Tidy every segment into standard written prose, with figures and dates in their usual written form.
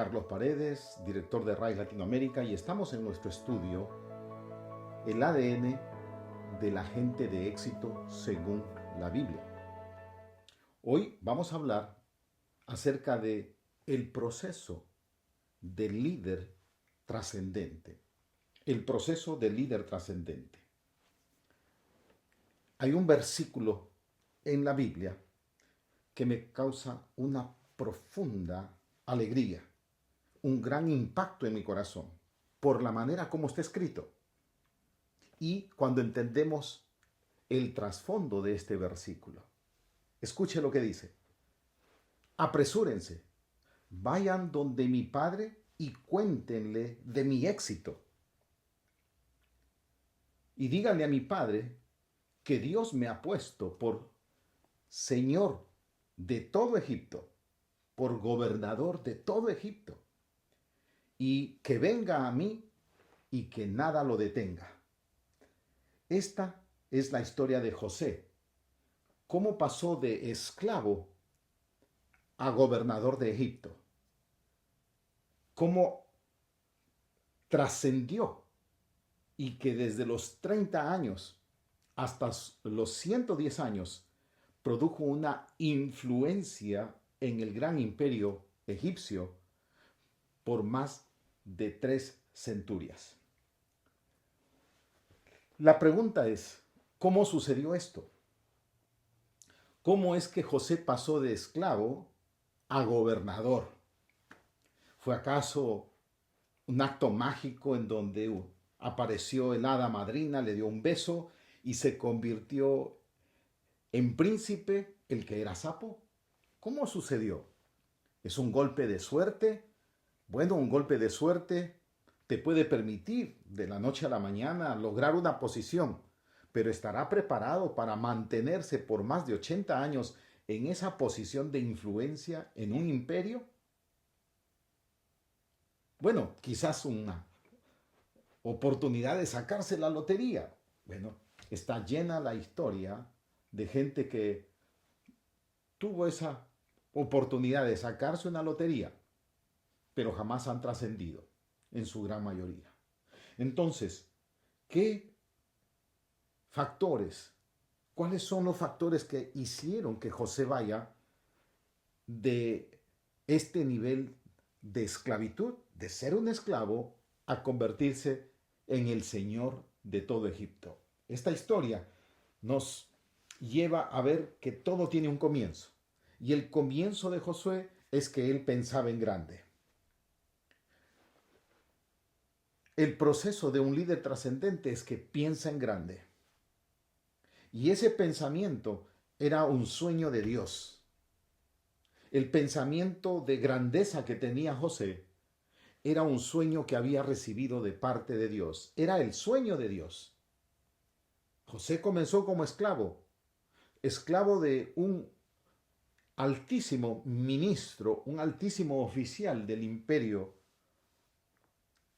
Carlos Paredes, director de RAI Latinoamérica, y estamos en nuestro estudio El ADN de la gente de éxito según la Biblia. Hoy vamos a hablar acerca de el proceso del líder trascendente. El proceso del líder trascendente. Hay un versículo en la Biblia que me causa una profunda alegría, un gran impacto en mi corazón, por la manera como está escrito. Y cuando entendemos el trasfondo de este versículo, escuche lo que dice: apresúrense, vayan donde mi Padre y cuéntenle de mi éxito. Y díganle a mi Padre que Dios me ha puesto por Señor de todo Egipto, por gobernador de todo Egipto, y que venga a mí y que nada lo detenga. Esta es la historia de José, cómo pasó de esclavo a gobernador de Egipto, cómo trascendió y que desde los 30 años hasta los 110 años produjo una influencia en el gran imperio egipcio por más de 3 centurias. La pregunta es, ¿cómo sucedió esto? ¿Cómo es que José pasó de esclavo a gobernador? ¿Fue acaso un acto mágico en donde apareció el hada madrina, le dio un beso y se convirtió en príncipe el que era sapo? ¿Cómo sucedió? ¿Es un golpe de suerte? Bueno, un golpe de suerte te puede permitir de la noche a la mañana lograr una posición, pero ¿estará preparado para mantenerse por más de 80 años en esa posición de influencia en un imperio? Bueno, quizás una oportunidad de sacarse la lotería. Bueno, está llena la historia de gente que tuvo esa oportunidad de sacarse una lotería, pero jamás han trascendido, en su gran mayoría. Entonces, ¿qué factores, cuáles son los factores que hicieron que José vaya de este nivel de esclavitud, de ser un esclavo, a convertirse en el señor de todo Egipto? Esta historia nos lleva a ver que todo tiene un comienzo. Y el comienzo de Josué es que él pensaba en grande. El proceso de un líder trascendente es que piensa en grande. Y ese pensamiento era un sueño de Dios. El pensamiento de grandeza que tenía José era un sueño que había recibido de parte de Dios. Era el sueño de Dios. José comenzó como esclavo, esclavo de un altísimo ministro, un altísimo oficial del imperio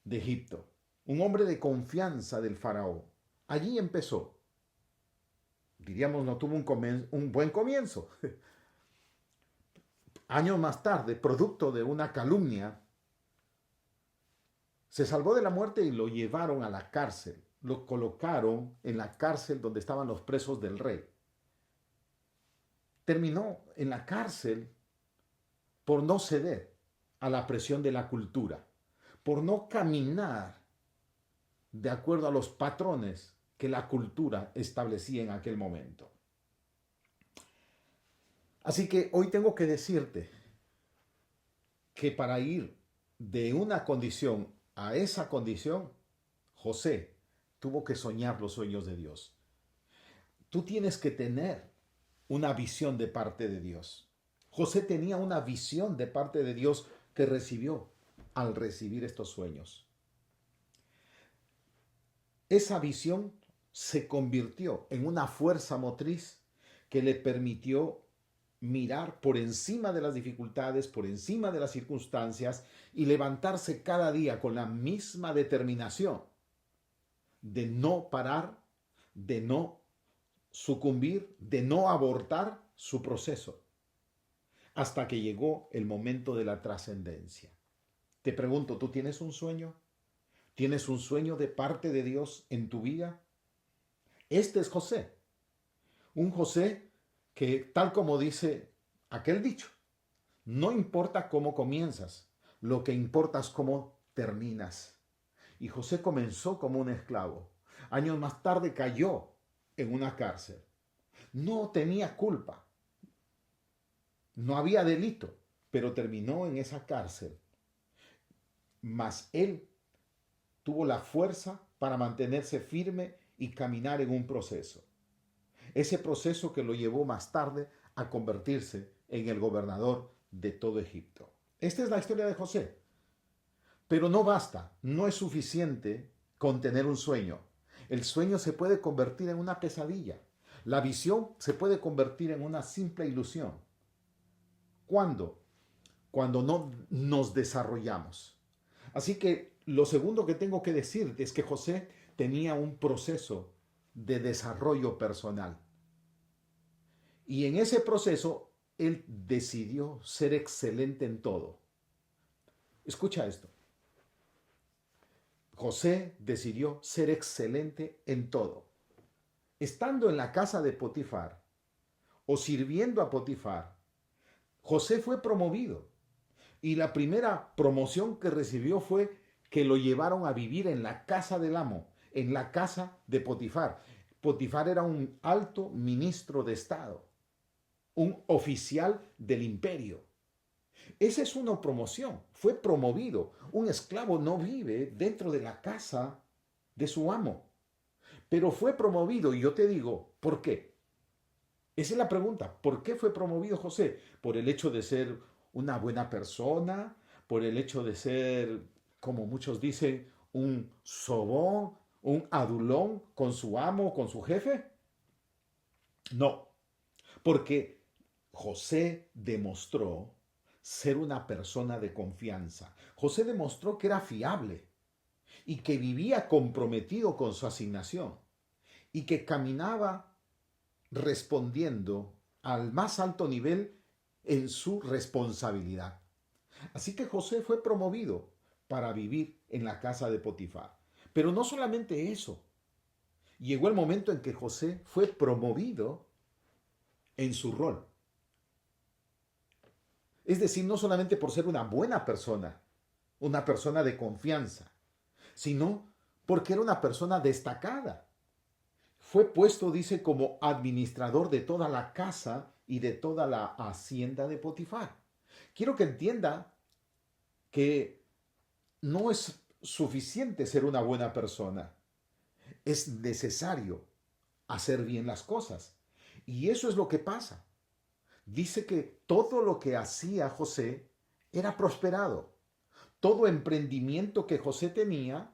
de Egipto, un hombre de confianza del faraón. Allí empezó. Diríamos, no tuvo un buen comienzo. Años más tarde, producto de una calumnia, se salvó de la muerte y lo llevaron a la cárcel. Lo colocaron en la cárcel donde estaban los presos del rey. Terminó en la cárcel por no ceder a la presión de la cultura, por no caminar de acuerdo a los patrones que la cultura establecía en aquel momento. Así que hoy tengo que decirte que para ir de una condición a esa condición, José tuvo que soñar los sueños de Dios. Tú tienes que tener una visión de parte de Dios. José tenía una visión de parte de Dios que recibió al recibir estos sueños. Esa visión se convirtió en una fuerza motriz que le permitió mirar por encima de las dificultades, por encima de las circunstancias y levantarse cada día con la misma determinación de no parar, de no sucumbir, de no abortar su proceso, hasta que llegó el momento de la trascendencia. Te pregunto, ¿tú tienes un sueño? ¿Tienes un sueño de parte de Dios en tu vida? Este es José, un José que, tal como dice aquel dicho, no importa cómo comienzas, lo que importa es cómo terminas. Y José comenzó como un esclavo. Años más tarde cayó en una cárcel. No tenía culpa, no había delito, pero terminó en esa cárcel. Mas él tuvo la fuerza para mantenerse firme y caminar en un proceso. Ese proceso que lo llevó más tarde a convertirse en el gobernador de todo Egipto. Esta es la historia de José. Pero no basta, no es suficiente con tener un sueño. El sueño se puede convertir en una pesadilla. La visión se puede convertir en una simple ilusión. ¿Cuándo? Cuando no nos desarrollamos. Así que lo segundo que tengo que decir es que José tenía un proceso de desarrollo personal. Y en ese proceso él decidió ser excelente en todo. Escucha esto. José decidió ser excelente en todo. Estando en la casa de Potifar o sirviendo a Potifar, José fue promovido. Y la primera promoción que recibió fue que lo llevaron a vivir en la casa del amo, en la casa de Potifar. Potifar era un alto ministro de Estado, un oficial del imperio. Esa es una promoción, fue promovido. Un esclavo no vive dentro de la casa de su amo, pero fue promovido y yo te digo, ¿por qué? Esa es la pregunta, ¿por qué fue promovido José? ¿Por el hecho de ser una buena persona? ¿Por el hecho de ser, como muchos dicen, un sobón, un adulón con su amo, con su jefe? No, porque José demostró ser una persona de confianza. José demostró que era fiable y que vivía comprometido con su asignación y que caminaba respondiendo al más alto nivel en su responsabilidad. Así que José fue promovido para vivir en la casa de Potifar. Pero no solamente eso. Llegó el momento en que José fue promovido en su rol. Es decir, no solamente por ser una persona de confianza, sino porque era una persona destacada. Fue puesto, dice, como administrador de toda la casa y de toda la hacienda de Potifar. Quiero que entienda que no es suficiente ser una buena persona. Es necesario hacer bien las cosas. Y eso es lo que pasa. Dice que todo lo que hacía José era prosperado. Todo emprendimiento que José tenía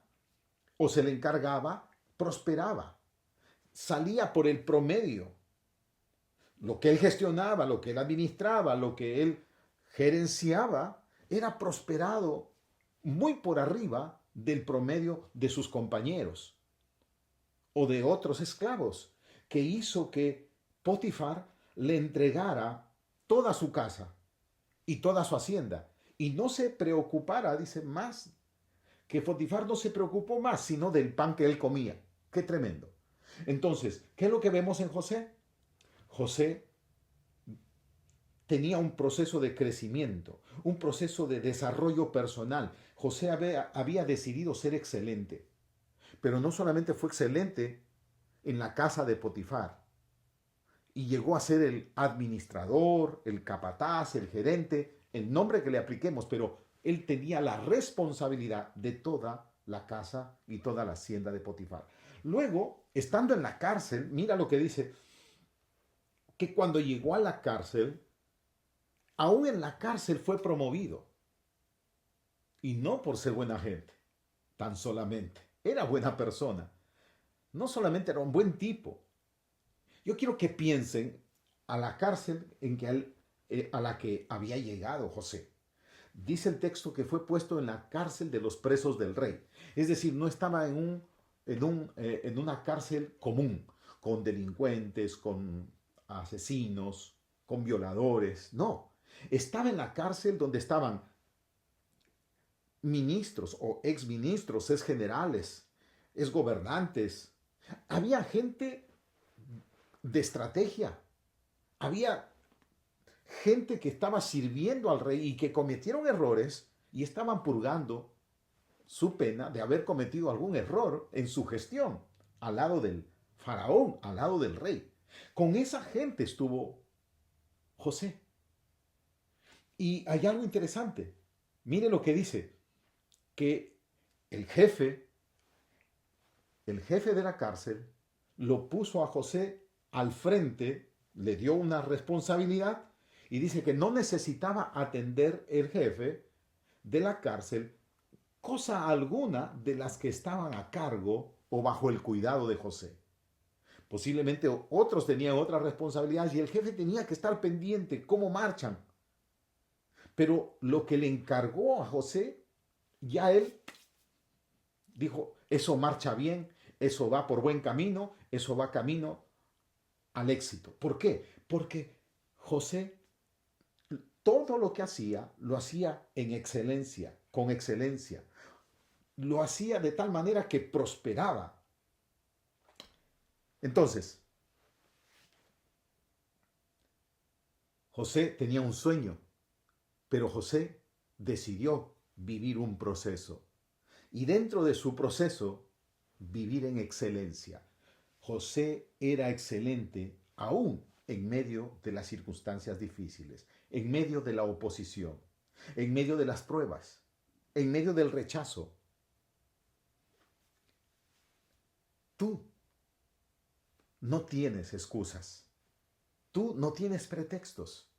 o se le encargaba, prosperaba. Salía por el promedio. Lo que él gestionaba, lo que él administraba, lo que él gerenciaba, era prosperado muy por arriba del promedio de sus compañeros o de otros esclavos, que hizo que Potifar le entregara toda su casa y toda su hacienda y no se preocupara, dice, más, que Potifar no se preocupó más sino del pan que él comía. Qué tremendo. Entonces, ¿qué es lo que vemos en José? José tenía un proceso de crecimiento, un proceso de desarrollo personal. José había decidido ser excelente, pero no solamente fue excelente en la casa de Potifar, y llegó a ser el administrador, el capataz, el gerente, el nombre que le apliquemos, pero él tenía la responsabilidad de toda la casa y toda la hacienda de Potifar. Luego, estando en la cárcel, mira lo que dice, que cuando llegó a la cárcel, aún en la cárcel fue promovido. Y no por ser buena gente, tan solamente. Era buena persona. No solamente era un buen tipo. Yo quiero que piensen a la cárcel a la que había llegado José. Dice el texto que fue puesto en la cárcel de los presos del rey. Es decir, no estaba en una cárcel común, con delincuentes, con asesinos, con violadores. No, estaba en la cárcel donde estaban ministros o exministros, ex generales, ex gobernantes. Había gente de estrategia. Había gente que estaba sirviendo al rey y que cometieron errores y estaban purgando su pena de haber cometido algún error en su gestión al lado del faraón, al lado del rey. Con esa gente estuvo José. Y hay algo interesante. Mire lo que dice, que el jefe, el jefe de la cárcel, lo puso a José al frente, le dio una responsabilidad y dice que no necesitaba atender el jefe de la cárcel cosa alguna de las que estaban a cargo o bajo el cuidado de José. Posiblemente otros tenían otras responsabilidades y el jefe tenía que estar pendiente cómo marchan. Pero lo que le encargó a José, ya él dijo, eso marcha bien, eso va por buen camino, eso va camino al éxito. ¿Por qué? Porque José todo lo que hacía, lo hacía en excelencia, con excelencia. Lo hacía de tal manera que prosperaba. Entonces, José tenía un sueño, pero José decidió vivir un proceso. Y dentro de su proceso, vivir en excelencia. José era excelente aún en medio de las circunstancias difíciles, en medio de la oposición, en medio de las pruebas, en medio del rechazo. Tú no tienes excusas. Tú no tienes pretextos.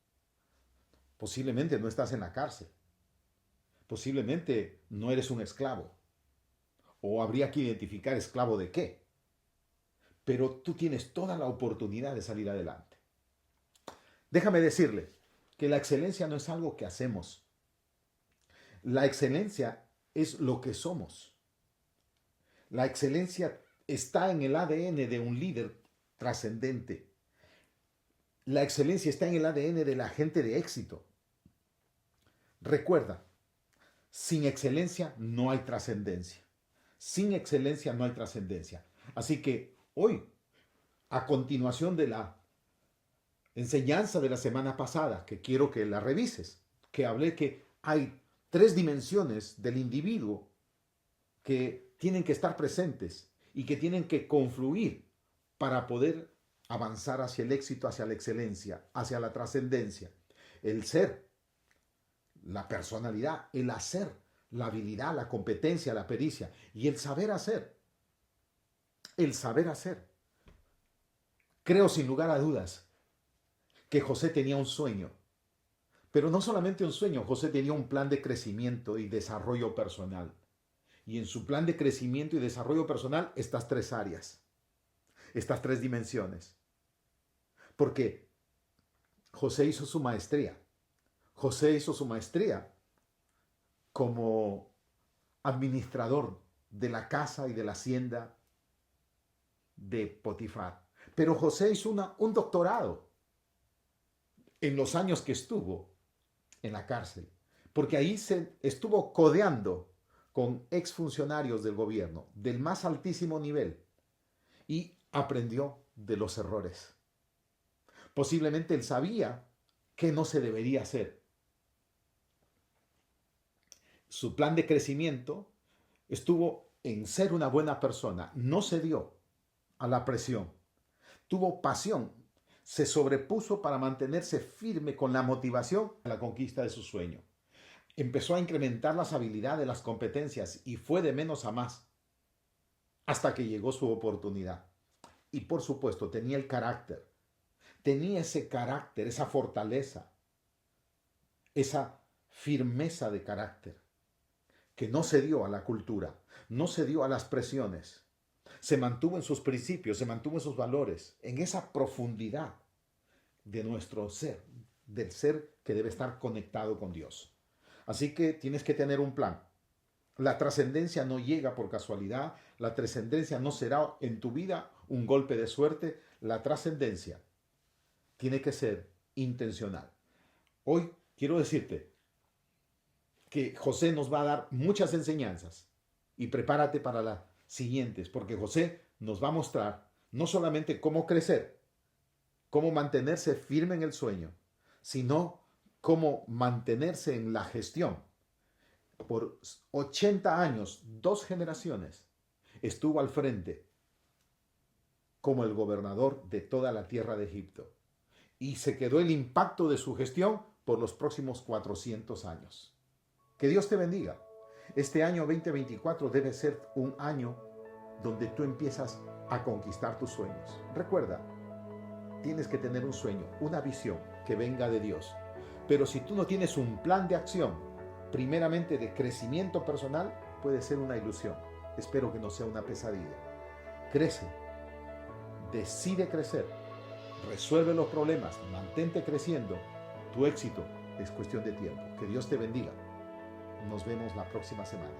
Posiblemente no estás en la cárcel. Posiblemente no eres un esclavo. O habría que identificar esclavo de qué. Pero tú tienes toda la oportunidad de salir adelante. Déjame decirle que la excelencia no es algo que hacemos. La excelencia es lo que somos. La excelencia está en el ADN de un líder trascendente. La excelencia está en el ADN de la gente de éxito. Recuerda, sin excelencia no hay trascendencia. Sin excelencia no hay trascendencia. Así que hoy, a continuación de la enseñanza de la semana pasada, que quiero que la revises, que hablé que hay 3 dimensiones del individuo que tienen que estar presentes y que tienen que confluir para poder avanzar hacia el éxito, hacia la excelencia, hacia la trascendencia. El ser, la personalidad, el hacer, la habilidad, la competencia, la pericia y el saber hacer. El saber hacer. Creo sin lugar a dudas que José tenía un sueño, pero no solamente un sueño, José tenía un plan de crecimiento y desarrollo personal. Y en su plan de crecimiento y desarrollo personal, estas 3 áreas, estas 3 dimensiones. Porque José hizo su maestría. José hizo su maestría como administrador de la casa y de la hacienda de Potifar. Pero José hizo un doctorado en los años que estuvo en la cárcel, porque ahí se estuvo codeando con exfuncionarios del gobierno del más altísimo nivel y aprendió de los errores. Posiblemente él sabía que no se debería hacer. Su plan de crecimiento estuvo en ser una buena persona, no cedió a la presión, tuvo pasión, se sobrepuso para mantenerse firme con la motivación a la conquista de su sueño. Empezó a incrementar las habilidades, las competencias y fue de menos a más hasta que llegó su oportunidad. Y por supuesto tenía el carácter, tenía ese carácter, esa fortaleza, esa firmeza de carácter que no cedió a la cultura, no cedió a las presiones, se mantuvo en sus principios, se mantuvo en sus valores, en esa profundidad de nuestro ser, del ser que debe estar conectado con Dios. Así que tienes que tener un plan. La trascendencia no llega por casualidad, la trascendencia no será en tu vida un golpe de suerte, la trascendencia tiene que ser intencional. Hoy quiero decirte que José nos va a dar muchas enseñanzas. Y prepárate para las siguientes, porque José nos va a mostrar no solamente cómo crecer, cómo mantenerse firme en el sueño, sino cómo mantenerse en la gestión. Por 80 años, 2 generaciones, estuvo al frente como el gobernador de toda la tierra de Egipto. Y se quedó el impacto de su gestión por los próximos 400 años. Que Dios te bendiga. Este año 2024 debe ser un año donde tú empiezas a conquistar tus sueños. Recuerda, tienes que tener un sueño, una visión que venga de Dios. Pero si tú no tienes un plan de acción, primeramente de crecimiento personal, puede ser una ilusión. Espero que no sea una pesadilla. Crece, decide crecer, resuelve los problemas, mantente creciendo. Tu éxito es cuestión de tiempo. Que Dios te bendiga. Nos vemos la próxima semana.